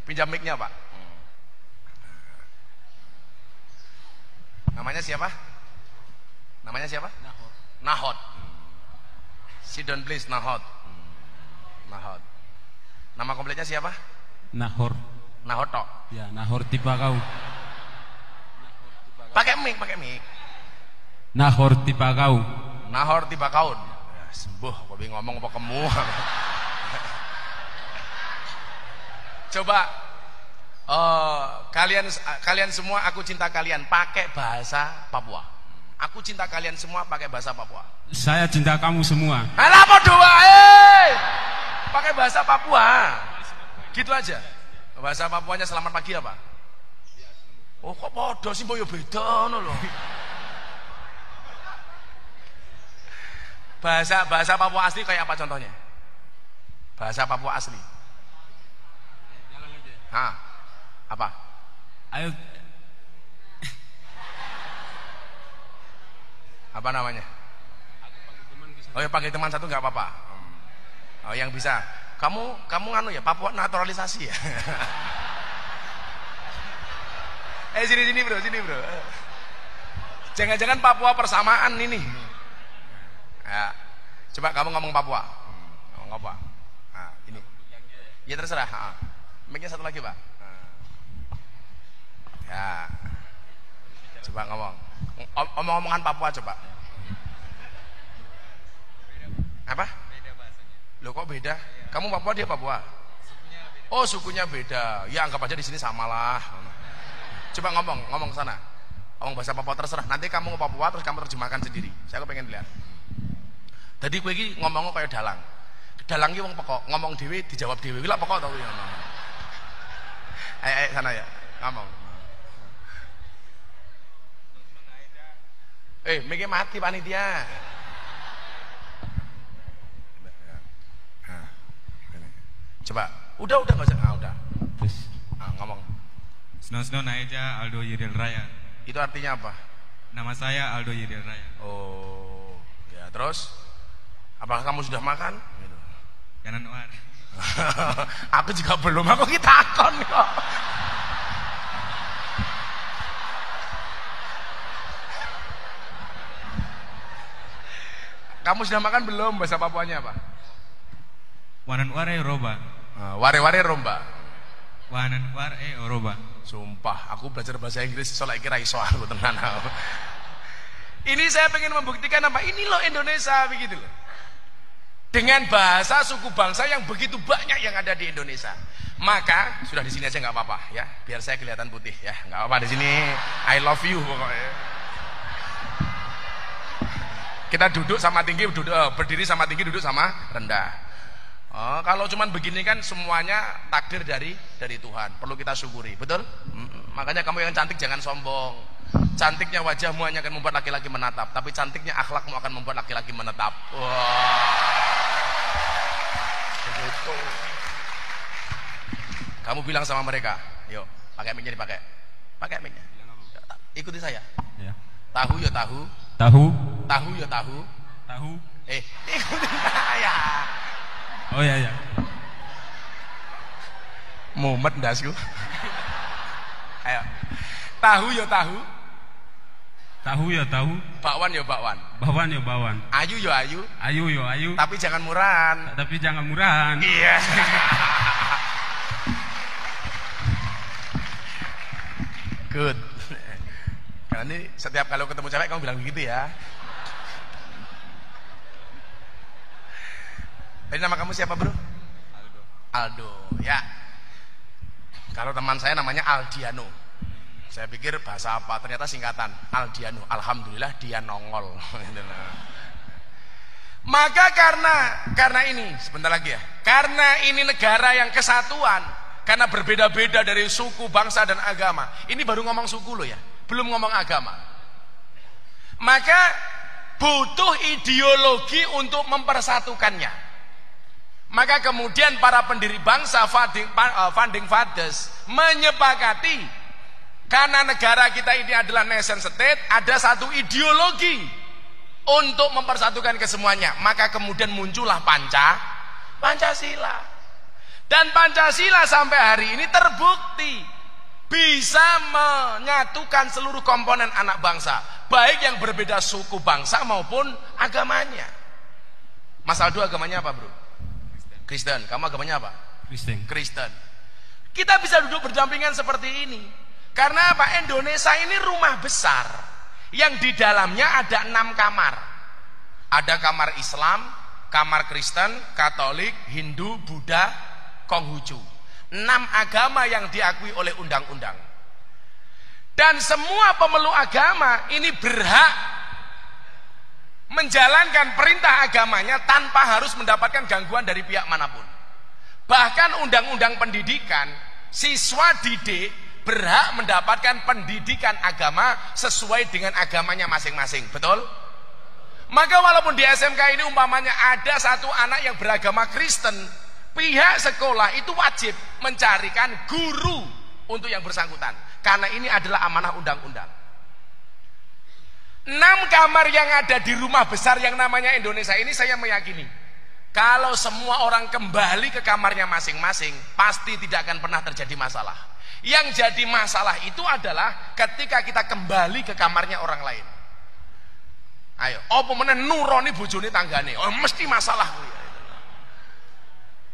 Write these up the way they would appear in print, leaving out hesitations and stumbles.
Pinjam mic-nya, Pak. Namanya siapa? Namanya siapa? Nahot. Nahot. Sit down please, Nahot. Nahot. Nama kompletnya siapa? Nahor. Nahot tok. Ya, Nahor Tipakau. Pakai mic, pakai mic. Nahor Tipakau. Nahor Tipakaun. Ya, sembuh, kok ngomong apa kamu? Coba kalian semua, aku cinta kalian pakai bahasa Papua. Aku cinta kalian semua pakai bahasa Papua. Saya cinta kamu semua. Alah podo pakai bahasa Papua. Gitu aja. Bahasa Papuanya selamat pagi apa? Oh kok podo sih boyo beda ngono lho. Bahasa Papua asli kayak apa contohnya? Bahasa Papua asli. Hah? Apa? Ayo. Apa namanya? Oh ya panggil teman satu nggak apa-apa. Oh yang bisa. Kamu nganu ya Papua naturalisasi ya. Sini bro, sini bro. Jangan-jangan Papua persamaan ini. Ya. Coba kamu ngomong Papua. Ngomong apa? Nah, ini. Ya terserah. Mic-nya satu lagi, Pak. Ya. Coba ngomong. Omong-omongan Papua coba. Apa? Beda bahasanya. Loh kok beda? Kamu Papua, dia Papua? Oh, sukunya beda. Ya anggap aja di sini samalah. Coba ngomong ke sana. Ngomong bahasa Papua terserah. Nanti kamu ke Papua terus kamu terjemahkan sendiri. Saya pengen lihat. Tadi kowe iki ngomong kayak dalang. Dalang iki wong pekok, ngomong dhewe dijawab dhewe. Kuwi lak pekok to kuwi ngono. Ayo sana ya. Ngomong. Mikir mati panitia. Coba, udah nggak usah, udah. Ngomong. Sno Naeja Aldo Yiril Raya. Itu artinya apa? Nama saya Aldo Yiril Raya. Oh, ya terus? Apakah kamu sudah makan? Gitu. Kanan War. Aku juga belum, aku takon kok. Kamu sudah makan belum? Bahasa Papuanya apa? Wanan Ware Roba. Ware-ware romba. Wanan Ware Roba. Sumpah, aku belajar bahasa Inggris soalnya kira iso aku tenan. Ini saya pengen membuktikan apa? Ini loh Indonesia begitu loh. Dengan bahasa suku bangsa yang begitu banyak yang ada di Indonesia. Maka sudah di sini aja nggak apa-apa ya, biar saya kelihatan putih ya. Nggak apa-apa di sini. I love you pokoknya. Kita duduk sama tinggi, berdiri sama tinggi, duduk sama rendah. Kalau cuman begini kan semuanya takdir dari Tuhan. Perlu kita syukuri, betul? Makanya kamu yang cantik jangan sombong. Cantiknya wajahmu hanya akan membuat laki-laki menatap, tapi cantiknya akhlakmu akan membuat laki-laki menetap. Wah. Begitu. Kamu bilang sama mereka, yuk, pakai mic-nya dipakai. Pakai mic-nya. Ikuti saya. Ya. Tahu ya tahu. Tahu. Tahu ya tahu. Tahu. Ikuti saya. Oh ya. Mumet ndasku. Ayo. Tahu ya tahu. Tahu ya tahu. Bakwan ya bakwan. Bawan ya bawan. Ayu ya ayu. Ayu ya ayu. Tapi jangan murahan. Tapi jangan murahan. Iya. Good. Karena ini setiap kalau ketemu cewek kamu bilang begitu ya. Tadi nama kamu siapa bro? Aldo. Ya. Kalau teman saya namanya Aldiano. Saya pikir bahasa apa? Ternyata singkatan Aldiano. Alhamdulillah dia nongol. Maka karena ini sebentar lagi ya. Karena ini negara yang kesatuan, karena berbeda-beda dari suku, bangsa dan agama. Ini baru ngomong suku loh ya, belum ngomong agama. Maka butuh ideologi untuk mempersatukannya. Maka kemudian para pendiri bangsa founding fathers menyepakati karena negara kita ini adalah nation state, ada satu ideologi untuk mempersatukan kesemuanya. Maka kemudian muncullah Pancasila. Dan Pancasila sampai hari ini terbukti bisa menyatukan seluruh komponen anak bangsa, baik yang berbeda suku bangsa maupun agamanya. Mas Aldo agamanya apa, bro? Kristen. Kamu agamanya apa? Kristen. Kita bisa duduk berdampingan seperti ini karena apa? Indonesia ini rumah besar yang di dalamnya ada 6 kamar. Ada kamar Islam, kamar Kristen, Katolik, Hindu, Buddha, Konghucu. 6 agama yang diakui oleh undang-undang. Dan semua pemeluk agama ini berhak menjalankan perintah agamanya tanpa harus mendapatkan gangguan dari pihak manapun. Bahkan undang-undang pendidikan, siswa didik berhak mendapatkan pendidikan agama sesuai dengan agamanya masing-masing. Betul? Maka walaupun di SMK ini umpamanya ada satu anak yang beragama Kristen, pihak sekolah itu wajib mencarikan guru untuk yang bersangkutan, karena ini adalah amanah undang-undang. 6 kamar yang ada di rumah besar yang namanya Indonesia ini, saya meyakini kalau semua orang kembali ke kamarnya masing-masing, pasti tidak akan pernah terjadi masalah. Yang jadi masalah itu adalah ketika kita kembali ke kamarnya orang lain. Ayo, apa meneh nuroni bojone tanggane, oh mesti masalah.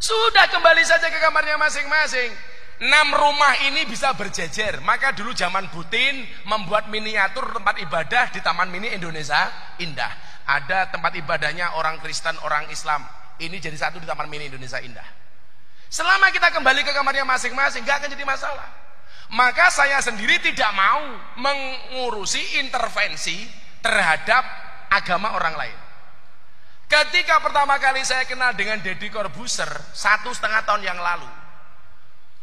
Sudah, kembali saja ke kamarnya masing-masing. 6 rumah ini bisa berjejer. Maka dulu zaman Butin membuat miniatur tempat ibadah di Taman Mini Indonesia Indah. Ada tempat ibadahnya orang Kristen, orang Islam. Ini jadi satu di Taman Mini Indonesia Indah. Selama kita kembali ke kamarnya masing-masing, gak akan jadi masalah. Maka saya sendiri tidak mau mengurusi intervensi terhadap agama orang lain. Ketika pertama kali saya kenal dengan Deddy Corbuzier 1,5 tahun yang lalu,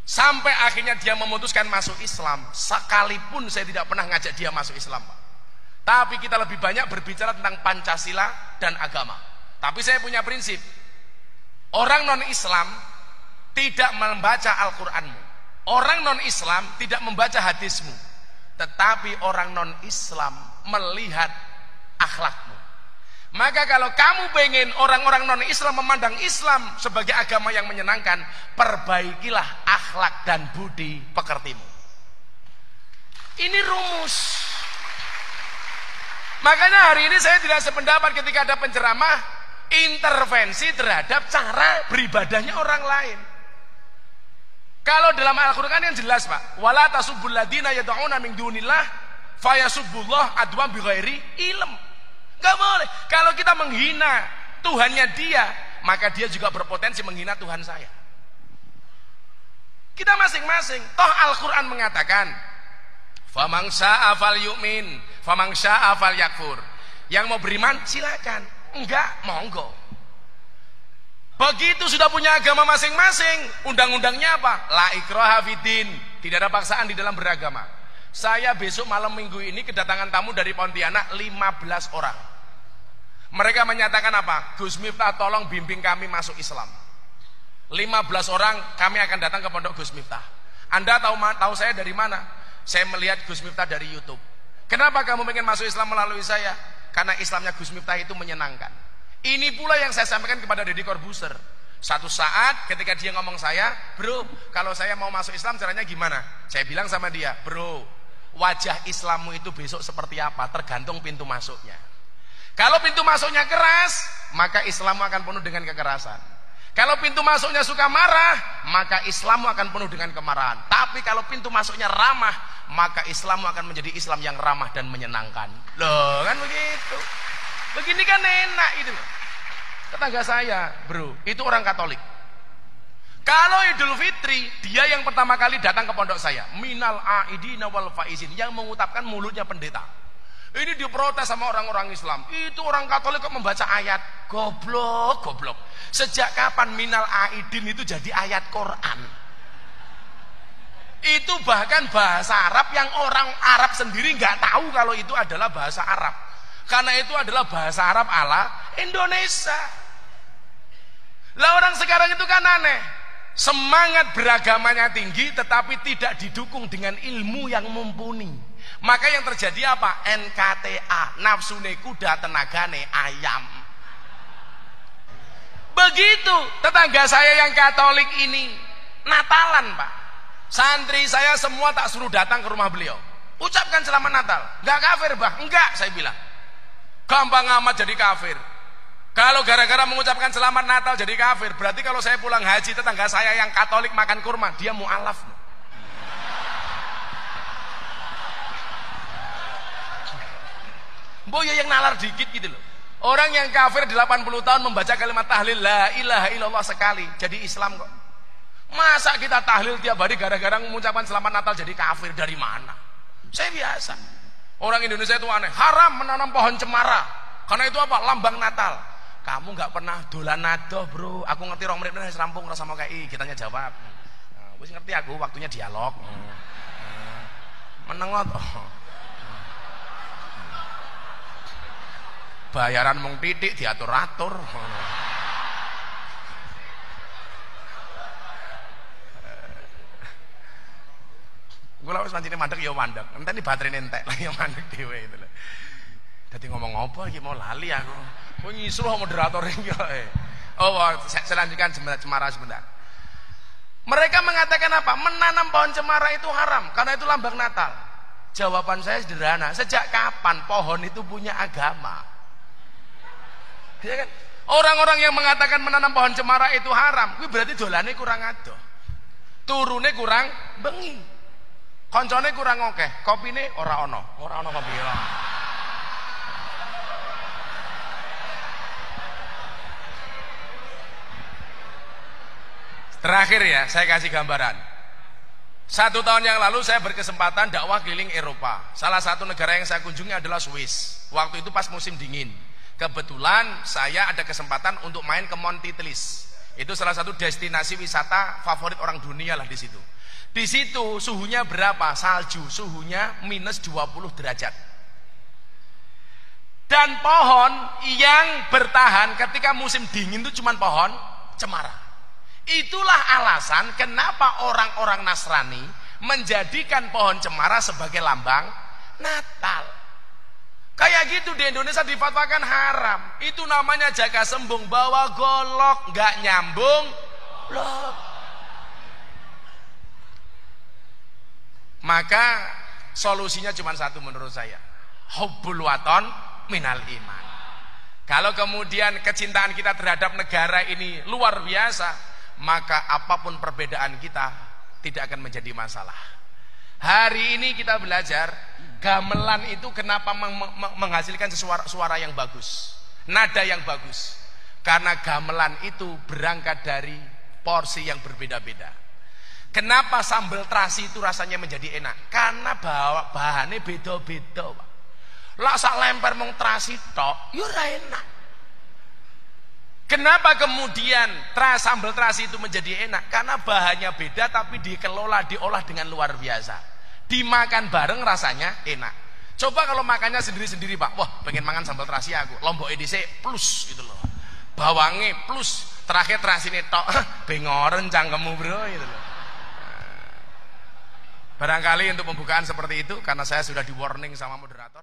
sampai akhirnya dia memutuskan masuk Islam, sekalipun saya tidak pernah ngajak dia masuk Islam, Pak. Tapi kita lebih banyak berbicara tentang Pancasila dan agama. Tapi saya punya prinsip, orang non-Islam tidak membaca Al-Quranmu, orang non-Islam tidak membaca hadismu, tetapi orang non-Islam melihat akhlakmu. Maka kalau kamu pengen orang-orang non-Islam memandang Islam sebagai agama yang menyenangkan, perbaikilah akhlak dan budi pekertimu. Ini rumus. Makanya hari ini saya tidak sependapat ketika ada penceramah intervensi terhadap cara beribadahnya orang lain. Kalau dalam Al-Quran yang jelas, Pak, wala tasubbul ladina yad'una min dunillah fayasubbullah adwan bighairi ilm. Gak boleh. Kalau kita menghina Tuhannya dia, maka dia juga berpotensi menghina Tuhan saya. Kita masing-masing. Toh Al-Quran mengatakan, faman syaa falyu'min, faman syaa falyakfur. Yang mau beriman silakan, enggak monggo. Begitu sudah punya agama masing-masing, undang-undangnya apa? La ikraha fiddin, tidak ada paksaan di dalam beragama. Saya besok malam minggu ini kedatangan tamu dari Pontianak 15 orang. Mereka menyatakan apa? Gus Miftah tolong bimbing kami masuk Islam. 15 orang kami akan datang ke pondok Gus Miftah. Anda tahu saya dari mana? Saya melihat Gus Miftah dari YouTube. Kenapa kamu ingin masuk Islam melalui saya? Karena Islamnya Gus Miftah itu menyenangkan. Ini pula yang saya sampaikan kepada Deddy Corbuzier. Satu saat ketika dia ngomong saya, bro, kalau saya mau masuk Islam caranya gimana? Saya bilang sama dia, bro, wajah Islammu itu besok seperti apa? Tergantung pintu masuknya. Kalau pintu masuknya keras, maka Islammu akan penuh dengan kekerasan. Kalau pintu masuknya suka marah, maka Islammu akan penuh dengan kemarahan. Tapi kalau pintu masuknya ramah, maka Islammu akan menjadi Islam yang ramah dan menyenangkan. Loh, kan begitu. Begini kan enak itu. Tetangga saya, bro, itu orang Katolik. Kalau Idul Fitri, dia yang pertama kali datang ke pondok saya. Minal aidina wal faizin, yang mengutapkan mulutnya pendeta. Ini diprotes sama orang-orang Islam. Itu orang Katolik kok membaca ayat. Goblok, goblok. Sejak kapan minal aidin itu jadi ayat Quran? Itu bahkan bahasa Arab yang orang Arab sendiri nggak tahu kalau itu adalah bahasa Arab. Karena itu adalah bahasa Arab ala Indonesia. Lah orang sekarang itu kan aneh. Semangat beragamanya tinggi tetapi tidak didukung dengan ilmu yang mumpuni. Maka yang terjadi apa? NKTA, nafsune kuda tenagane ayam. Begitu tetangga saya yang Katolik ini Natalan, Pak. Santri saya semua tak suruh datang ke rumah beliau. Ucapkan selamat Natal. Enggak kafir, Bah? Enggak, saya bilang. Gampang amat jadi kafir. Kalau gara-gara mengucapkan selamat Natal jadi kafir, berarti kalau saya pulang haji tetangga saya yang Katolik makan kurma, dia mu'alaf. Boyo yang nalar dikit gitu loh. Orang yang kafir 80 tahun membaca kalimat tahlil la ilaha illallah sekali jadi Islam kok. Masa kita tahlil tiap hari gara-gara mengucapkan selamat Natal jadi kafir? Dari mana? Saya biasa. Orang Indonesia itu aneh, haram menanam pohon cemara. Karena itu apa? Lambang Natal. Kamu nggak pernah dolan nado, bro. Aku ngerti rong menit wis rampung rasa mau kayak kitanya jawab. Wis ngerti aku, waktunya dialog. Menengot. Bayaran mung titik diatur-atur. Kula wis pancene mandek ya mandek. Enteni baterene entek lah ya mandek dhewe itu lho. Dadi ngomong apa iki mau lali aku. Kowe ngisruh moderator iki kok. Oh, saya lanjutkan cemara sebentar. Mereka mengatakan apa? Menanam pohon cemara itu haram karena itu lambang Natal. Jawaban saya sederhana. Sejak kapan pohon itu punya agama? Ya kan? Orang-orang yang mengatakan menanam pohon cemara itu haram, kuwi berarti dolane kurang adoh. Turune kurang bengi. Koncone kurang akeh, kopine ora ana kopi. Terakhir ya, saya kasih gambaran. 1 tahun yang lalu saya berkesempatan dakwah keliling Eropa. Salah satu negara yang saya kunjungi adalah Swiss. Waktu itu pas musim dingin. Kebetulan saya ada kesempatan untuk main ke Monti Tlis. Itu salah satu destinasi wisata favorit orang dunia lah di situ. Di situ suhunya berapa? Salju, suhunya minus 20 derajat. Dan pohon yang bertahan ketika musim dingin itu cuma pohon cemara. Itulah alasan kenapa orang-orang Nasrani menjadikan pohon cemara sebagai lambang Natal. Kayak gitu di Indonesia difatwakan haram. Itu namanya jaga sembung, bawa golok, nggak nyambung loh. Maka solusinya cuma satu menurut saya. Hubbul waton minal iman. Kalau kemudian kecintaan kita terhadap negara ini luar biasa, maka apapun perbedaan kita tidak akan menjadi masalah. Hari ini kita belajar gamelan itu kenapa menghasilkan suara yang bagus, nada yang bagus. Karena gamelan itu berangkat dari porsi yang berbeda-beda. Kenapa sambal terasi itu rasanya menjadi enak? Karena bahannya beda-beda, Pak. Lah sak lemper mung terasi tok, yo ora enak. Kenapa kemudian sambal terasi itu menjadi enak? Karena bahannya beda tapi diolah dengan luar biasa. Dimakan bareng rasanya enak. Coba kalau makannya sendiri-sendiri, Pak. Wah, pengen makan sambal terasi aku. Lombok edisi plus gitu loh. Bawangnya plus. Terakhir terasine tok. Bengoren cangkemmu, bro, gitu loh. Barangkali untuk pembukaan seperti itu karena saya sudah di warning sama moderator.